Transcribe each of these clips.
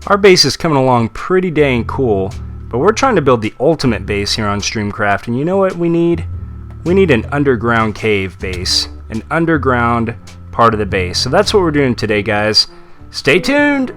Our base is coming along pretty dang cool, but we're trying to build the ultimate base here on StreamCraft, and you know what we need? We need an underground cave base, an underground part of the base. So that's what we're doing today, guys. Stay tuned!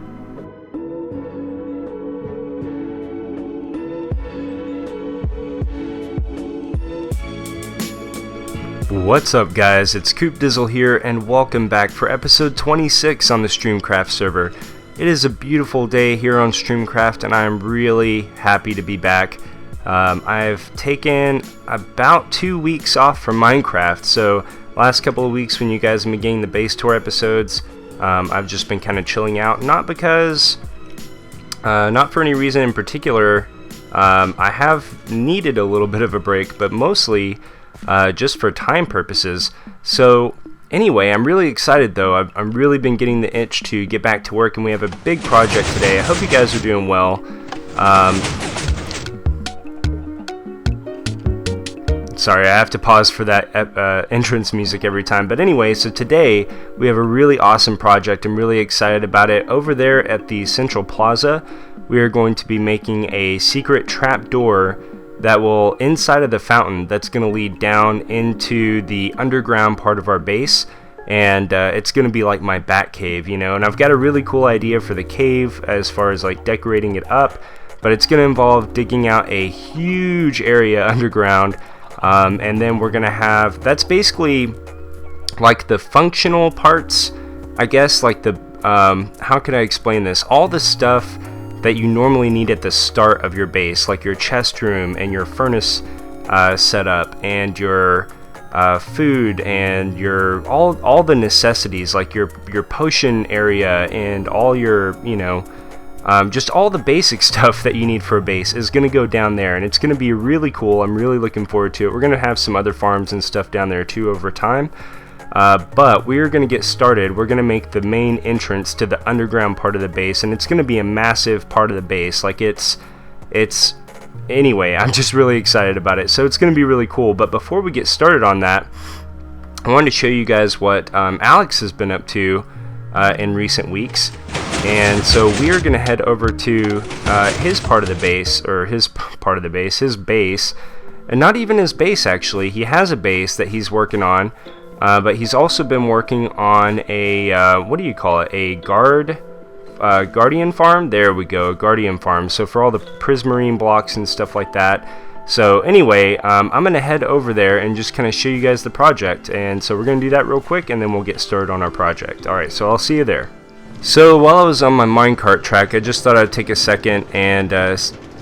What's up, guys? It's Coop Dizzle here, and welcome back for episode 26 on the StreamCraft server. It is a beautiful day here on StreamCraft, and I am really happy to be back. I've taken about 2 weeks off from Minecraft, so last couple of weeks when you guys have been getting the base tour episodes, I've just been kind of chilling out. Not for any reason in particular. I have needed a little bit of a break, but mostly just for time purposes. So anyway, I'm really excited though. I've really been getting the itch to get back to work, and we have a big project today. I hope you guys are doing well. Sorry, I have to pause for that entrance music every time. But anyway, so today we have a really awesome project. I'm really excited about it. Over there at the Central Plaza, we are going to be making a secret trap door that will, inside of the fountain, that's going to lead down into the underground part of our base, and it's going to be like my bat cave, you know. And I've got a really cool idea for the cave as far as like decorating it up, but it's going to involve digging out a huge area underground, and then we're going to have, that's basically like the functional parts, I guess, like the how can I explain this, all the stuff that you normally need at the start of your base, like your chest room and your furnace setup and your food and your all the necessities, like your potion area and all your, you know, just all the basic stuff that you need for a base is going to go down there, and it's going to be really cool. I'm really looking forward to it. We're going to have some other farms and stuff down there too over time. But we're going to get started. We're going to make the main entrance to the underground part of the base, and it's going to be a massive part of the base. Like it's anyway, I'm just really excited about it. So it's going to be really cool. But before we get started on that, I wanted to show you guys what Alex has been up to in recent weeks. And so we are going to head over to his part of the base, or his base, and not even his base actually. He has a base that he's working on. But he's also been working on a, what do you call it, a guardian farm? There we go, a guardian farm. So for all the prismarine blocks and stuff like that. So anyway, I'm going to head over there and just kind of show you guys the project. And so we're going to do that real quick, and then we'll get started on our project. Alright, so I'll see you there. So while I was on my minecart track, I just thought I'd take a second and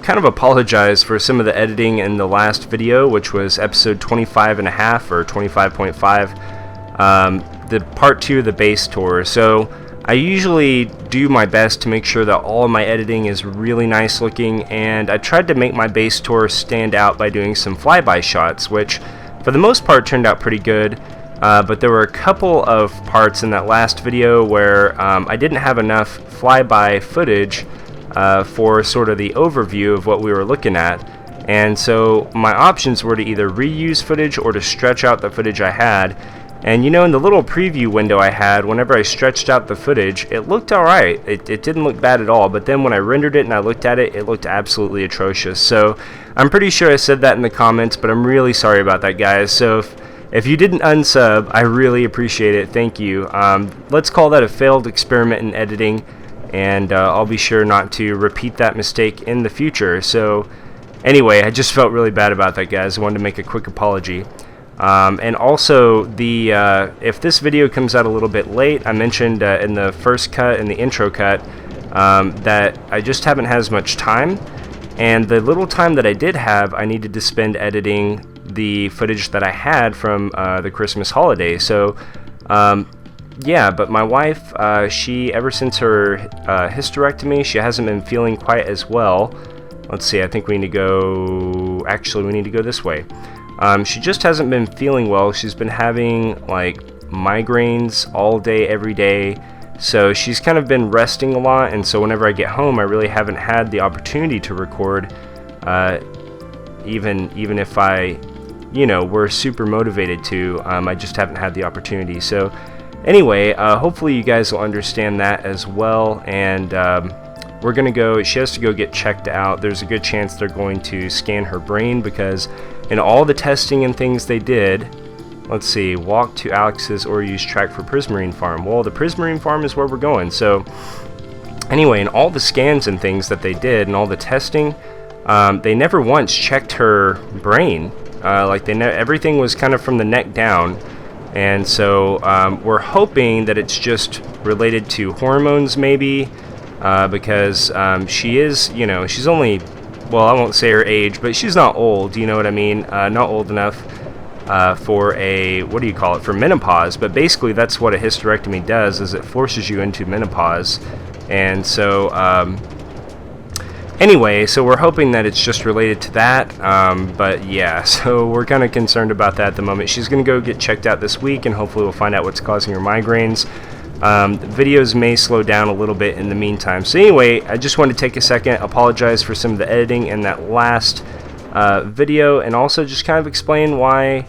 kind of apologize for some of the editing in the last video, which was episode 25.5 or 25.5, the part 2 of the base tour. So I usually do my best to make sure that all of my editing is really nice looking, and I tried to make my base tour stand out by doing some flyby shots, which for the most part turned out pretty good. But there were a couple of parts in that last video where I didn't have enough flyby footage for sort of the overview of what we were looking at, and so my options were to either reuse footage or to stretch out the footage I had. And you know, in the little preview window I had, whenever I stretched out the footage, it looked alright. It didn't look bad at all, but then when I rendered it and I looked at it, it looked absolutely atrocious. So I'm pretty sure I said that in the comments, but I'm really sorry about that, guys. So if you didn't unsub, I really appreciate it. Thank you. Let's call that a failed experiment in editing, and I'll be sure not to repeat that mistake in the future. So anyway, I just felt really bad about that, guys. I wanted to make a quick apology. And also, if this video comes out a little bit late, I mentioned in the first cut, in the intro cut, that I just haven't had as much time, and the little time that I did have, I needed to spend editing the footage that I had from the Christmas holiday. So yeah, but my wife, she, ever since her hysterectomy, she hasn't been feeling quite as well. Let's see, I think we need to go, actually we need to go this way. She just hasn't been feeling well. She's been having like migraines all day, every day. So she's kind of been resting a lot, and so whenever I get home, I really haven't had the opportunity to record, even if I, you know, were super motivated to. I just haven't had the opportunity. So anyway, hopefully you guys will understand that as well, and we're gonna go, she has to go get checked out. There's a good chance they're going to scan her brain, because in all the testing and things they did, let's see, walk to Alex's or use track for Prismarine Farm. Well, the Prismarine Farm is where we're going. So anyway, in all the scans and things that they did and all the testing, they never once checked her brain. Like everything was kind of from the neck down. And so we're hoping that it's just related to hormones maybe, because she is, you know, she's only, well, I won't say her age, but she's not old, you know what I mean? Not old enough for a, what do you call it, for menopause. But basically that's what a hysterectomy does, is it forces you into menopause. And so anyway, so we're hoping that it's just related to that, but yeah, so we're kind of concerned about that at the moment. She's going to go get checked out this week, and hopefully we'll find out what's causing her migraines. The videos may slow down a little bit in the meantime. So anyway, I just want to take a second, apologize for some of the editing in that last video, and also just kind of explain why,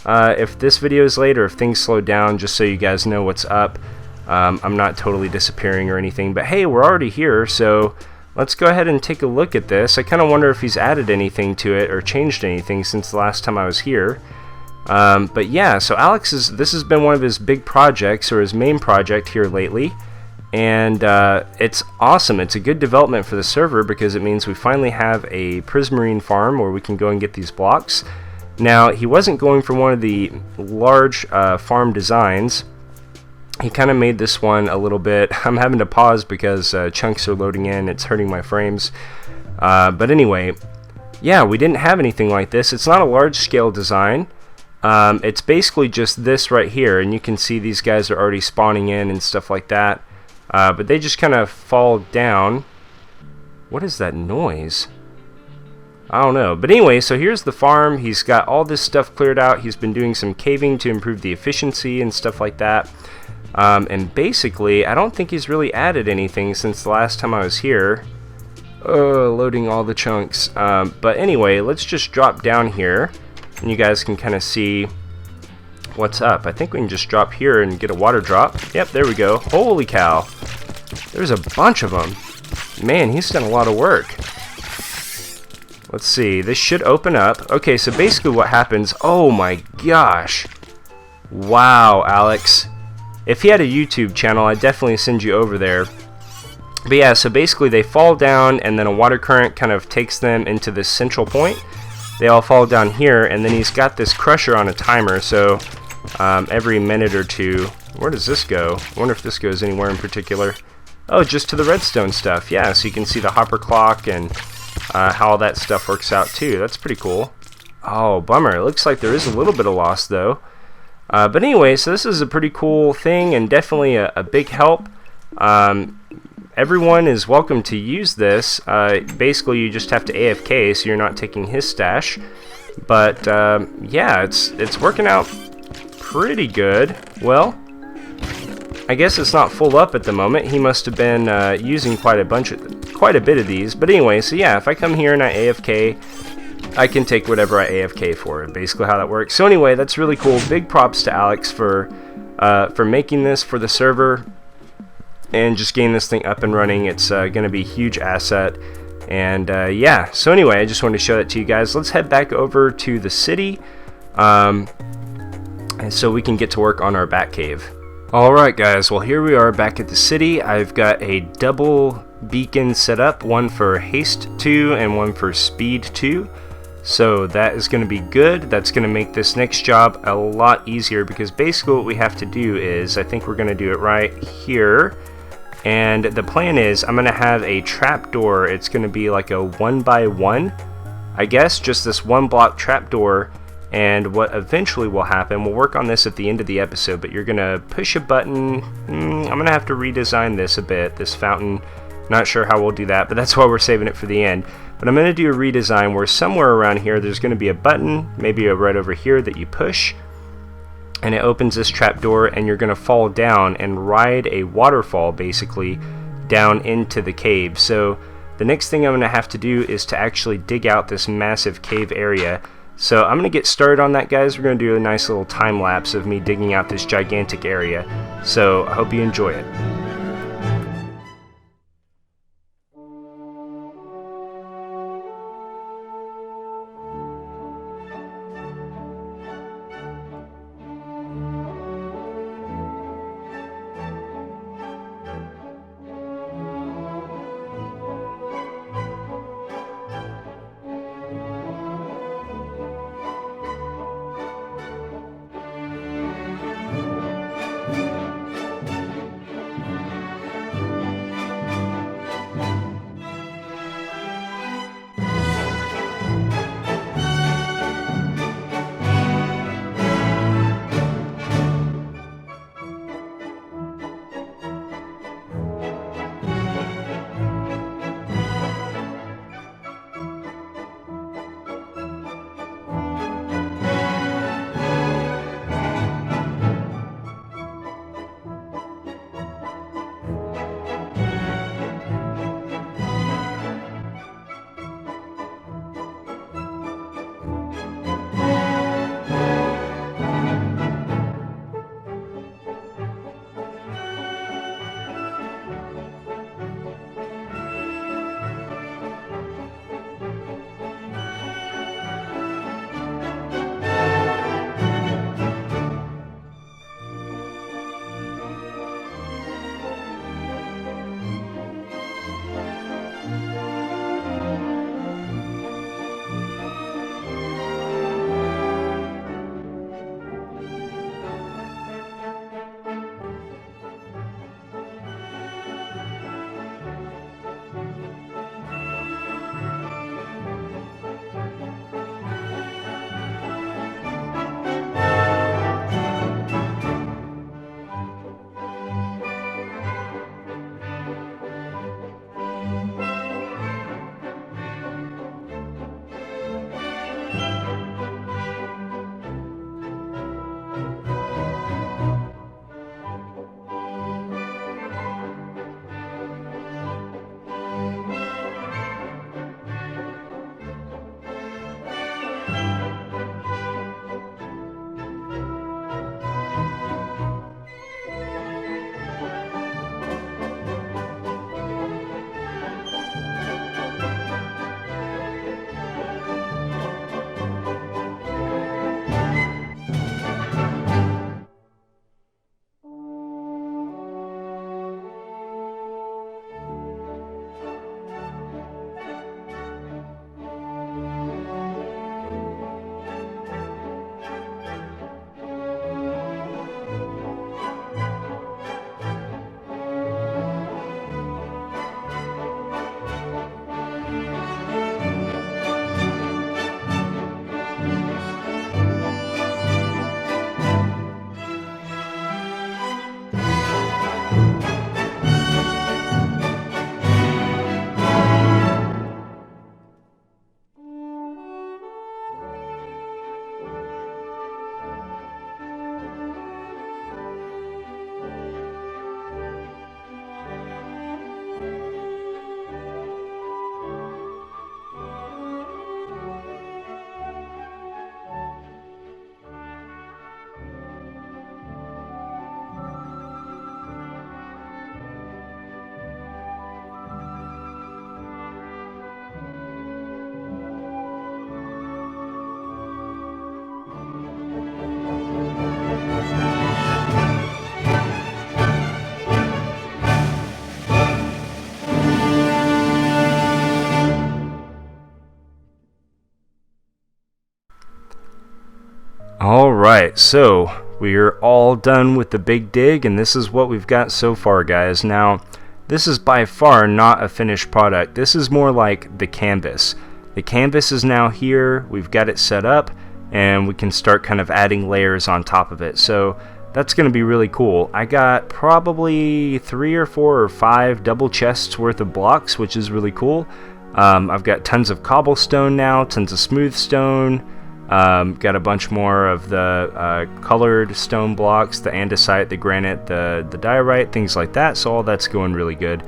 if this video is late or if things slow down, just so you guys know what's up. I'm not totally disappearing or anything, but hey, we're already here, so let's go ahead and take a look at this. I kind of wonder if he's added anything to it or changed anything since the last time I was here. But yeah, so Alex this has been one of his big projects, or his main project here lately, and it's awesome. It's a good development for the server, because it means we finally have a Prismarine farm where we can go and get these blocks. Now, he wasn't going for one of the large farm designs. He kind of made this one a little bit, I'm having to pause because chunks are loading in, it's hurting my frames. But anyway, yeah, we didn't have anything like this. It's not a large scale design. It's basically just this right here, and you can see these guys are already spawning in and stuff like that. But they just kind of fall down. What is that noise? I don't know. But anyway, so here's the farm. He's got all this stuff cleared out. He's been doing some caving to improve the efficiency and stuff like that. And basically, I don't think he's really added anything since the last time I was here. Loading all the chunks. But anyway, let's just drop down here, and you guys can kind of see what's up. I think we can just drop here and get a water drop. Yep, there we go. Holy cow. There's a bunch of them. Man, he's done a lot of work. Let's see. This should open up. Okay, so basically what happens... Oh my gosh. Wow, Alex. If he had a YouTube channel, I'd definitely send you over there. But yeah, so basically they fall down, and then a water current kind of takes them into this central point. They all fall down here, and then he's got this crusher on a timer, so every minute or two... Where does this go? I wonder if this goes anywhere in particular. Oh, just to the redstone stuff. Yeah, so you can see the hopper clock and how all that stuff works out too. That's pretty cool. Oh, bummer. It looks like there is a little bit of loss, though. But anyway, so this is a pretty cool thing, and definitely a big help. Everyone is welcome to use this. Basically, you just have to AFK, so you're not taking his stash. But yeah, it's working out pretty good. Well, I guess it's not full up at the moment. He must have been using quite a bit of these. But anyway, so yeah, if I come here and I AFK, I can take whatever I AFK for. Basically, how that works. So anyway, that's really cool. Big props to Alex for making this for the server and just getting this thing up and running. It's going to be a huge asset. And yeah, so anyway, I just wanted to show that to you guys. Let's head back over to the city, and so we can get to work on our bat cave. Alright guys, well here we are back at the city. I've got a double beacon set up, one for haste 2 and one for speed 2. So that is going to be good. That's going to make this next job a lot easier, because basically what we have to do is, I think we're going to do it right here. And the plan is, I'm going to have a trapdoor. It's going to be like a 1x1, I guess, just this one block trapdoor. And what eventually will happen, we'll work on this at the end of the episode, but you're going to push a button. I'm going to have to redesign this a bit, this fountain. Not sure how we'll do that, but that's why we're saving it for the end. But I'm going to do a redesign where somewhere around here there's going to be a button, maybe right over here, that you push. And it opens this trapdoor, and you're going to fall down and ride a waterfall, basically, down into the cave. So the next thing I'm going to have to do is to actually dig out this massive cave area. So I'm going to get started on that, guys. We're going to do a nice little time lapse of me digging out this gigantic area. So I hope you enjoy it. Alright, so we are all done with the big dig, and this is what we've got so far, guys. Now, this is by far not a finished product. This is more like the canvas. The canvas is now here, we've got it set up, and we can start kind of adding layers on top of it. So that's going to be really cool. I got probably 3 or 4 or 5 double chests worth of blocks, which is really cool. I've got tons of cobblestone now, tons of smooth stone. Got a bunch more of the colored stone blocks, the andesite, the granite, the diorite, things like that. So all that's going really good.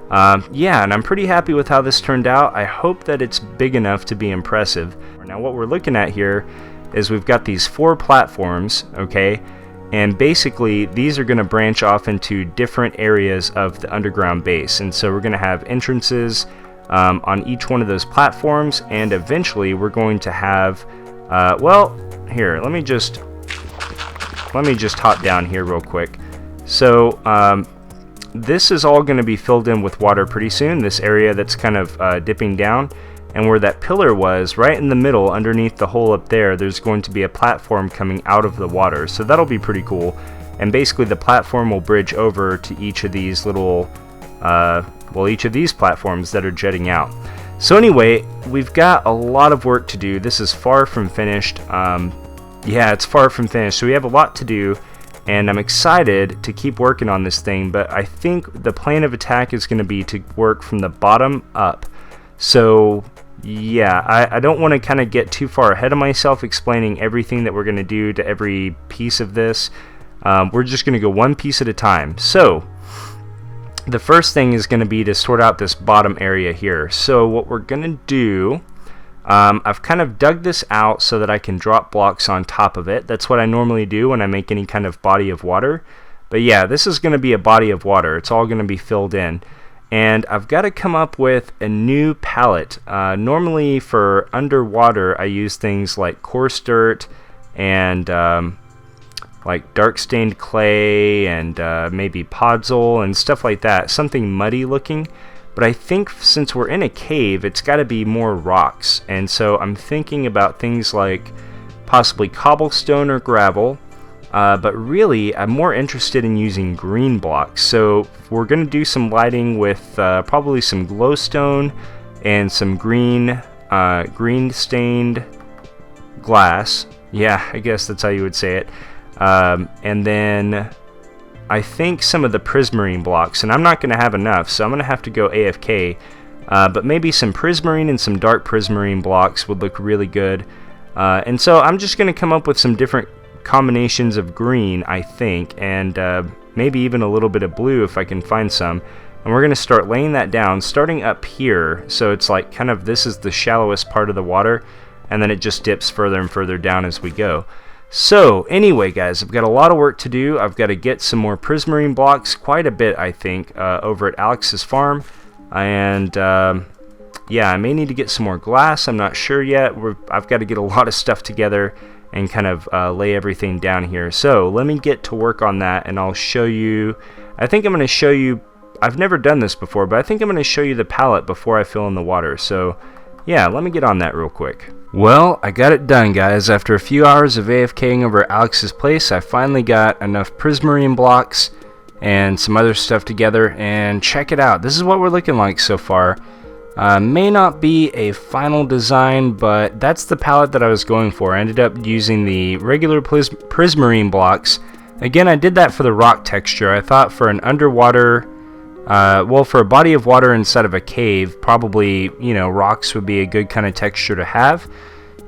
Yeah, and I'm pretty happy with how this turned out. I hope that it's big enough to be impressive. Now what we're looking at here is we've got these 4 platforms, okay? And basically these are going to branch off into different areas of the underground base. And so we're going to have entrances on each one of those platforms, and eventually we're going to have well, here, let me just hop down here real quick. So this is all going to be filled in with water pretty soon, this area that's kind of dipping down. And where that pillar was, right in the middle underneath the hole up there, there's going to be a platform coming out of the water. So that'll be pretty cool. And basically the platform will bridge over to each of these little, each of these platforms that are jetting out. So anyway, we've got a lot of work to do. This is far from finished. Yeah, it's far from finished. So we have a lot to do, and I'm excited to keep working on this thing, but I think the plan of attack is going to be to work from the bottom up. So yeah, I don't want to kind of get too far ahead of myself explaining everything that we're going to do to every piece of this. We're just going to go one piece at a time. So the first thing is going to be to sort out this bottom area here. So what we're going to do, I've kind of dug this out so that I can drop blocks on top of it. That's what I normally do when I make any kind of body of water. But yeah, this is going to be a body of water. It's all going to be filled in. And I've got to come up with a new palette. Normally for underwater, I use things like coarse dirt and like dark stained clay and maybe podzol and stuff like that, something muddy looking. But I think since we're in a cave, it's got to be more rocks, and so I'm thinking about things like possibly cobblestone or gravel, but really I'm more interested in using green blocks. So we're going to do some lighting with probably some glowstone and some green stained glass. Yeah, I guess that's how you would say it. And then I think some of the prismarine blocks, and I'm not going to have enough, so I'm going to have to go AFK, but maybe some prismarine and some dark prismarine blocks would look really good. And so I'm just going to come up with some different combinations of green, I think, and maybe even a little bit of blue if I can find some. And we're going to start laying that down, starting up here, so it's like kind of this is the shallowest part of the water, and then it just dips further and further down as we go. So anyway, guys, I've got a lot of work to do. I've got to get some more prismarine blocks, quite a bit, I think, over at Alex's farm. And yeah, I may need to get some more glass. I'm not sure yet. I've got to get a lot of stuff together and kind of lay everything down here. So let me get to work on that, and I'll show you. I think I'm going to show you. I've never done this before, but I think I'm going to show you the palette before I fill in the water. So yeah, let me get on that real quick. Well, I got it done, guys. After a few hours of AFKing over at Alex's place, I finally got enough prismarine blocks and some other stuff together, and check it out. This is what we're looking like so far. May not be a final design, but that's the palette that I was going for. I ended up using the regular prismarine blocks. Again, I did that for the rock texture. I thought for an underwater, for a body of water inside of a cave, probably, you know, rocks would be a good kind of texture to have.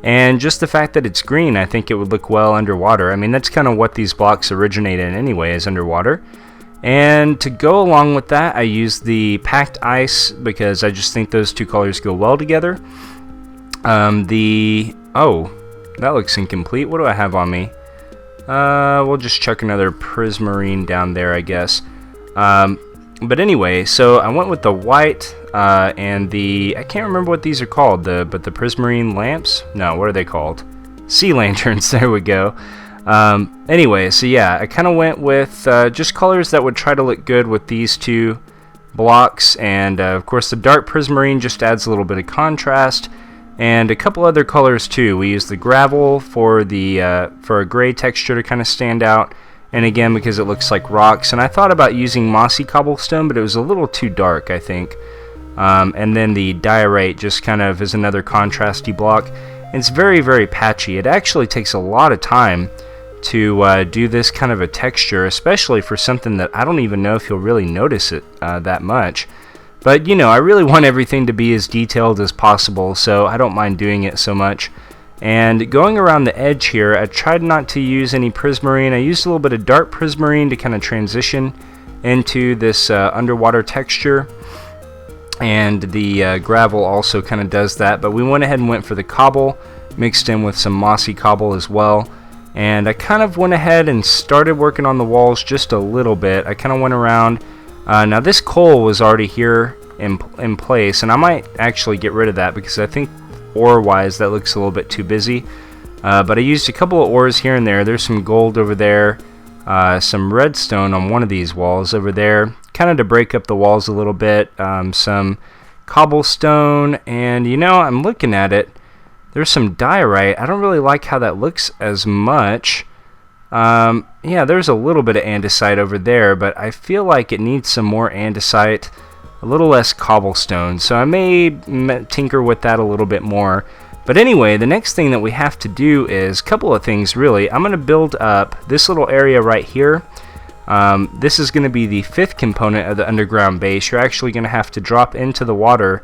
And just the fact that it's green, I think it would look well underwater. I mean, that's kind of what these blocks originate in anyway, is underwater. And to go along with that, I used the packed ice because I just think those two colors go well together. Oh, that looks incomplete. What do I have on me? We'll just chuck another prismarine down there, I guess. But anyway, so I went with the white and the, I can't remember what these are called, but the prismarine lamps? No, what are they called? Sea lanterns, there we go. Anyway, so yeah, I kind of went with just colors that would try to look good with these two blocks, and of course the dark prismarine just adds a little bit of contrast. and a couple other colors too. We used the gravel for the for a gray texture to kind of stand out, and again because it looks like rocks. And I thought about using mossy cobblestone, but it was a little too dark, I think. And then the diorite just kind of is another contrasty block. It's very, very patchy. It actually takes a lot of time to do this kind of a texture, especially for something that I don't even know if you'll really notice it that much. But you know, I really want everything to be as detailed as possible, so I don't mind doing it so much. And going around the edge here, I tried not to use any prismarine. I used a little bit of dark prismarine to kind of transition into this underwater texture. And the gravel also kind of does that, but we went ahead and went for the cobble, mixed in with some mossy cobble as well. And I kind of went ahead and started working on the walls just a little bit. I kind of went around. Now this coal was already here in place, and I might actually get rid of that because I think ore-wise that looks a little bit too busy. But I used a couple of ores here and there. There's some gold over there, some redstone on one of these walls over there, kind of to break up the walls a little bit, some cobblestone, and you know, I'm looking at it, there's some diorite. I don't really like how that looks as much. Yeah, there's a little bit of andesite over there, but I feel like it needs some more andesite, a little less cobblestone, so I may tinker with that a little bit more. But anyway, the next thing that we have to do is a couple of things really. I'm going to build up this little area right here. This is going to be the 5th component of the underground base. You're actually going to have to drop into the water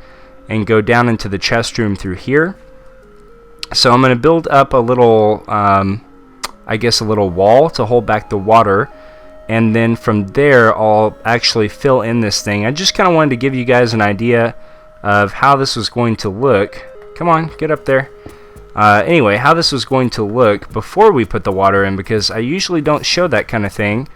and go down into the chest room through here. So I'm going to build up a little, I guess a little wall to hold back the water. And then from there, I'll actually fill in this thing. I just kind of wanted to give you guys an idea of how this was going to look. Come on, get up there. Anyway, how this was going to look before we put the water in, because I usually don't show that kind of thing.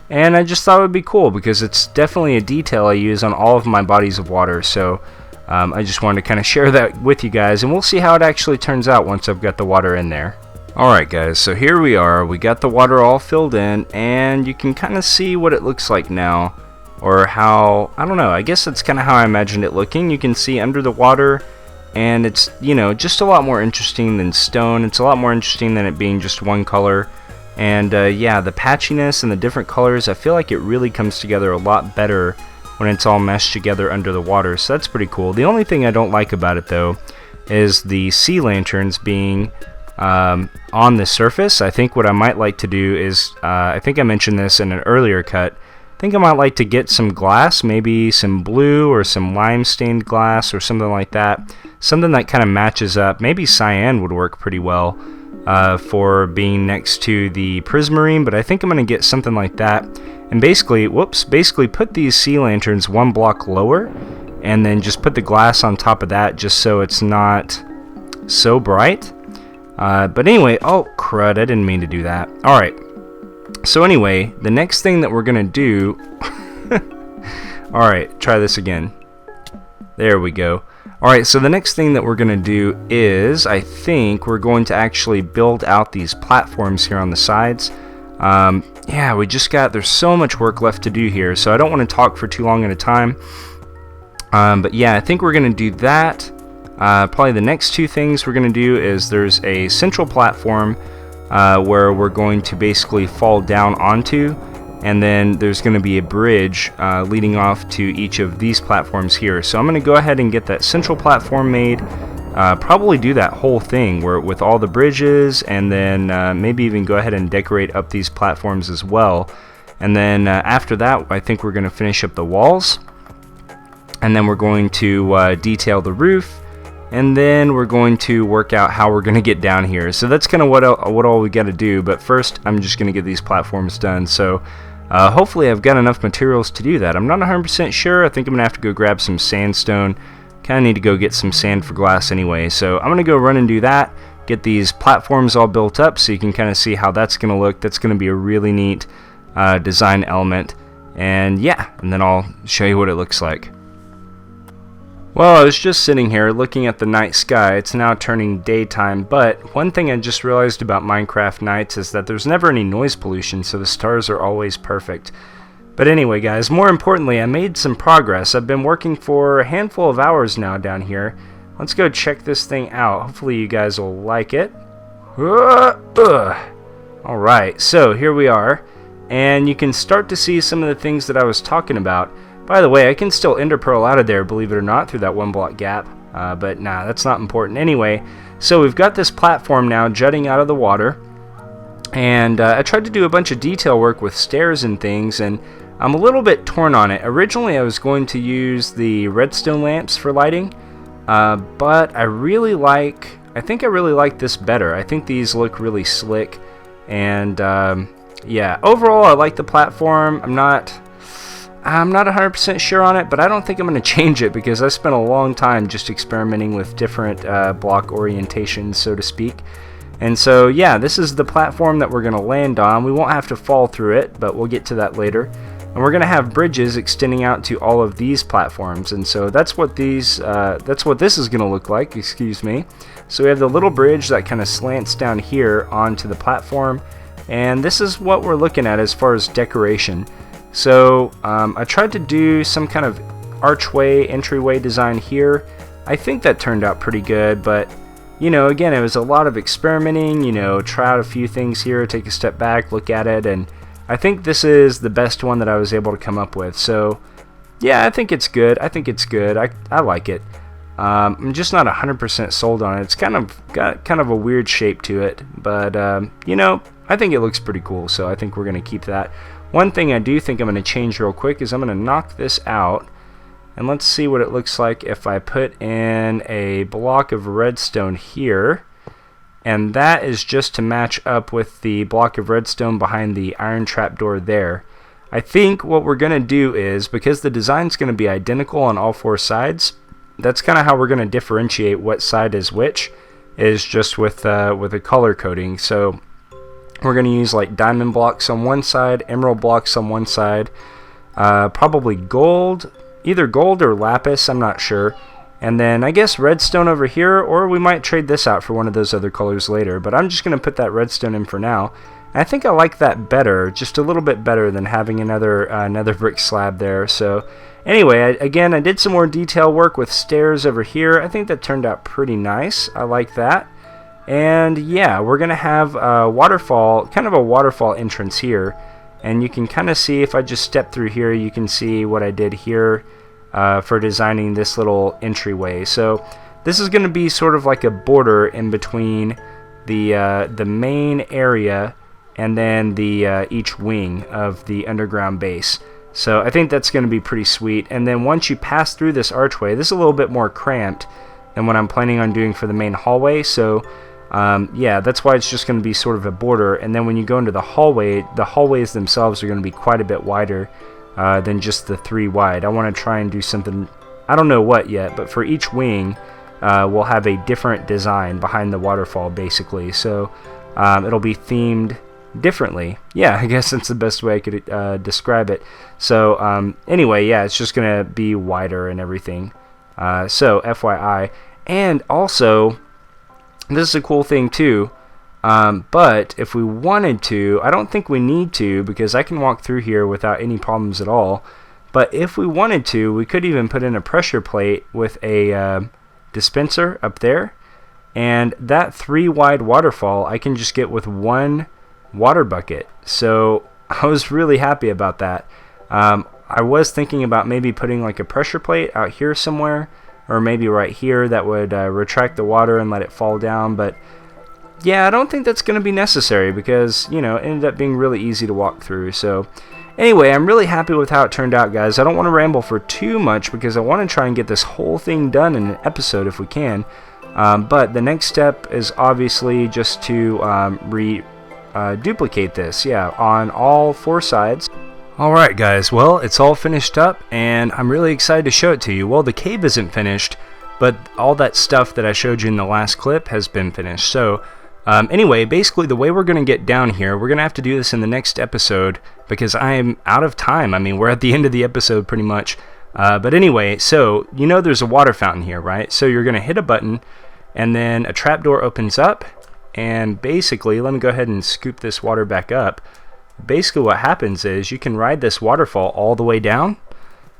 And I just thought it would be cool because it's definitely a detail I use on all of my bodies of water. So I just wanted to kind of share that with you guys, and we'll see how it actually turns out once I've got the water in there. Alright guys, so here we are. We got the water all filled in, and you can kind of see what it looks like now. Or how, I don't know, I guess that's kind of how I imagined it looking. You can see under the water, and it's, you know, just a lot more interesting than stone. It's a lot more interesting than it being just one color. And yeah, the patchiness and the different colors, I feel like it really comes together a lot better when it's all meshed together under the water. So that's pretty cool. The only thing I don't like about it though is the sea lanterns being on the surface. I think what I might like to do is, I think I mentioned this in an earlier cut, I think I might like to get some glass, maybe some blue or some lime stained glass or something like that. Something that kind of matches up. Maybe cyan would work pretty well for being next to the prismarine, but I think I'm going to get something like that. And basically, basically put these sea lanterns one block lower, and then just put the glass on top of that just so it's not so bright. But anyway, oh crud, I didn't mean to do that. Alright, so anyway, the next thing that we're going to do... Alright, try this again. There we go. Alright, so the next thing that we're going to do is, I think we're going to actually build out these platforms here on the sides. Yeah, there's so much work left to do here, so I don't want to talk for too long at a time. But yeah, I think we're going to do that. Probably the next two things we're going to do is there's a central platform where we're going to basically fall down onto, and then there's going to be a bridge leading off to each of these platforms here. So I'm going to go ahead and get that central platform made, probably do that whole thing with all the bridges, and then maybe even go ahead and decorate up these platforms as well. And then after that, I think we're going to finish up the walls, and then we're going to detail the roof, and then we're going to work out how we're going to get down here. So that's kind of what all we got to do. But first, I'm just going to get these platforms done. So hopefully I've got enough materials to do that. I'm not 100% sure. I think I'm going to have to go grab some sandstone. Kind of need to go get some sand for glass anyway. So I'm going to go run and do that. Get these platforms all built up so you can kind of see how that's going to look. That's going to be a really neat design element. And yeah, and then I'll show you what it looks like. Well, I was just sitting here looking at the night sky. It's now turning daytime, but one thing I just realized about Minecraft nights is that there's never any noise pollution, so the stars are always perfect. But anyway, guys, more importantly, I made some progress. I've been working for a handful of hours now down here, let's go check this thing out. Hopefully you guys will like it. Alright, so here we are, and you can start to see some of the things that I was talking about. By the way, I can still ender pearl out of there, believe it or not, through that 1 block gap, but nah, that's not important anyway. So we've got this platform now jutting out of the water, and I tried to do a bunch of detail work with stairs and things, and I'm a little bit torn on it. Originally I was going to use the redstone lamps for lighting, but I think I really like this better. I think these look really slick, and yeah, overall I like the platform. I'm not 100% sure on it, but I don't think I'm going to change it because I spent a long time just experimenting with different block orientations, so to speak. And so yeah, this is the platform that we're going to land on. We won't have to fall through it, but we'll get to that later. And we're going to have bridges extending out to all of these platforms, and so that's what this is going to look like, excuse me. So we have the little bridge that kind of slants down here onto the platform, and this is what we're looking at as far as decoration. So I tried to do some kind of archway, entryway design here. I think that turned out pretty good, but you know, again, it was a lot of experimenting, you know, try out a few things here, take a step back, look at it, and I think this is the best one that I was able to come up with. So yeah, I think it's good. I like it. I'm just not 100% sold on it. It's kind of got kind of a weird shape to it, but you know, I think it looks pretty cool, so I think we're going to keep that. One thing I do think I'm going to change real quick is I'm going to knock this out, and let's see what it looks like if I put in a block of redstone here, and that is just to match up with the block of redstone behind the iron trapdoor there. I think what we're going to do is, because the design's going to be identical on all 4 sides, that's kind of how we're going to differentiate what side is which, is just with a color coding. So we're going to use like diamond blocks on one side, emerald blocks on one side, probably gold, either gold or lapis, I'm not sure, and then I guess redstone over here, or we might trade this out for one of those other colors later, but I'm just going to put that redstone in for now. I think I like that better, just a little bit better than having another brick slab there. So anyway, again, I did some more detail work with stairs over here. I think that turned out pretty nice. I like that. And yeah, we're going to have a waterfall, kind of a waterfall entrance here. And you can kind of see, if I just step through here, you can see what I did here for designing this little entryway. So this is going to be sort of like a border in between the main area and then the each wing of the underground base. So I think that's going to be pretty sweet. And then once you pass through this archway, this is a little bit more cramped than what I'm planning on doing for the main hallway. So yeah, that's why it's just going to be sort of a border. And then when you go into the hallway, the hallways themselves are going to be quite a bit wider than just the 3 wide. I want to try and do something, I don't know what yet, but for each wing we'll have a different design behind the waterfall basically. So it'll be themed differently. Yeah, I guess that's the best way I could describe it. So anyway, yeah, it's just going to be wider and everything. So FYI. And also, this is a cool thing too, but if we wanted to, I don't think we need to, because I can walk through here without any problems at all, but if we wanted to, we could even put in a pressure plate with a dispenser up there, and that 3 wide waterfall I can just get with 1 water bucket. So I was really happy about that. I was thinking about maybe putting like a pressure plate out here somewhere, or maybe right here, that would retract the water and let it fall down, but yeah, I don't think that's going to be necessary because, you know, it ended up being really easy to walk through. So anyway, I'm really happy with how it turned out, guys. I don't want to ramble for too much because I want to try and get this whole thing done in an episode if we can, but the next step is obviously just to duplicate this, yeah, on all 4 sides. Alright guys, well, it's all finished up and I'm really excited to show it to you. Well, the cave isn't finished, but all that stuff that I showed you in the last clip has been finished. So anyway, basically the way we're going to get down here, we're going to have to do this in the next episode because I'm out of time. I mean, we're at the end of the episode pretty much. But anyway, so you know there's a water fountain here, right? So you're going to hit a button and then a trapdoor opens up, and basically, let me go ahead and scoop this water back up. Basically what happens is you can ride this waterfall all the way down,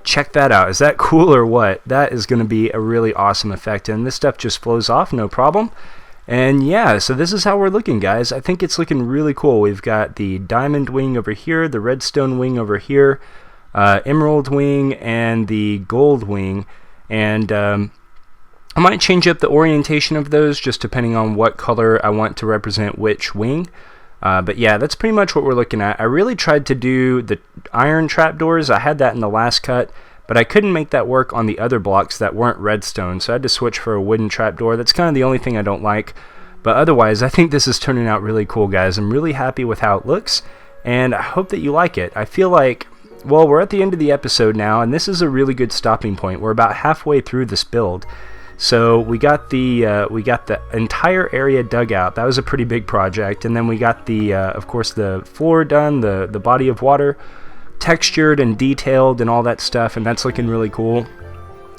check that out. Is that cool or what? That is going to be a really awesome effect, and this stuff just flows off, no problem. And yeah, so this is how we're looking, guys. I think it's looking really cool. We've got the diamond wing over here, the redstone wing over here, emerald wing, and the gold wing. And I might change up the orientation of those just depending on what color I want to represent which wing. But yeah, that's pretty much what we're looking at. I really tried to do the iron trapdoors. I had that in the last cut, but I couldn't make that work on the other blocks that weren't redstone, so I had to switch for a wooden trapdoor. That's kind of the only thing I don't like. But otherwise, I think this is turning out really cool, guys. I'm really happy with how it looks, and I hope that you like it. I feel like, well, we're at the end of the episode now, and this is a really good stopping point. We're about halfway through this build. So we got the entire area dug out. That was a pretty big project, and then we got the of course the floor done, the body of water textured and detailed and all that stuff, and that's looking really cool.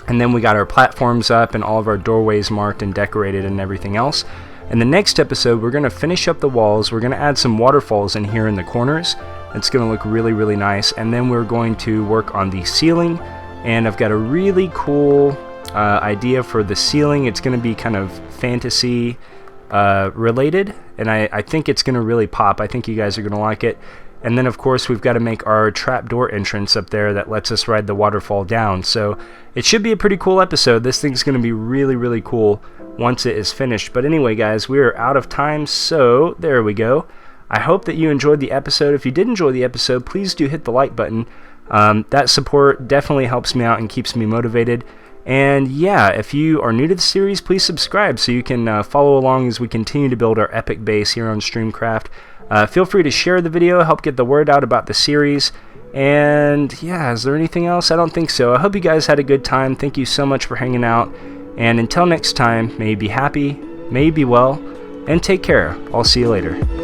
And then we got our platforms up and all of our doorways marked and decorated and everything else. In the next episode, we're going to finish up the walls. We're going to add some waterfalls in here in the corners. It's going to look really, really nice. And then we're going to work on the ceiling, and I've got a really cool idea for the ceiling. It's going to be kind of fantasy related, and I think it's going to really pop. I think you guys are going to like it. And then of course we've got to make our trapdoor entrance up there that lets us ride the waterfall down. So it should be a pretty cool episode. This thing's going to be really, really cool once it is finished. But anyway, guys, we are out of time, so there we go. I hope that you enjoyed the episode. If you did enjoy the episode, please do hit the like button. That support definitely helps me out and keeps me motivated. And yeah, if you are new to the series, please subscribe so you can follow along as we continue to build our epic base here on StreamCraft. Feel free to share the video, help get the word out about the series. And yeah, is there anything else? I don't think so. I hope you guys had a good time. Thank you so much for hanging out. And until next time, may you be happy, may you be well, and take care. I'll see you later.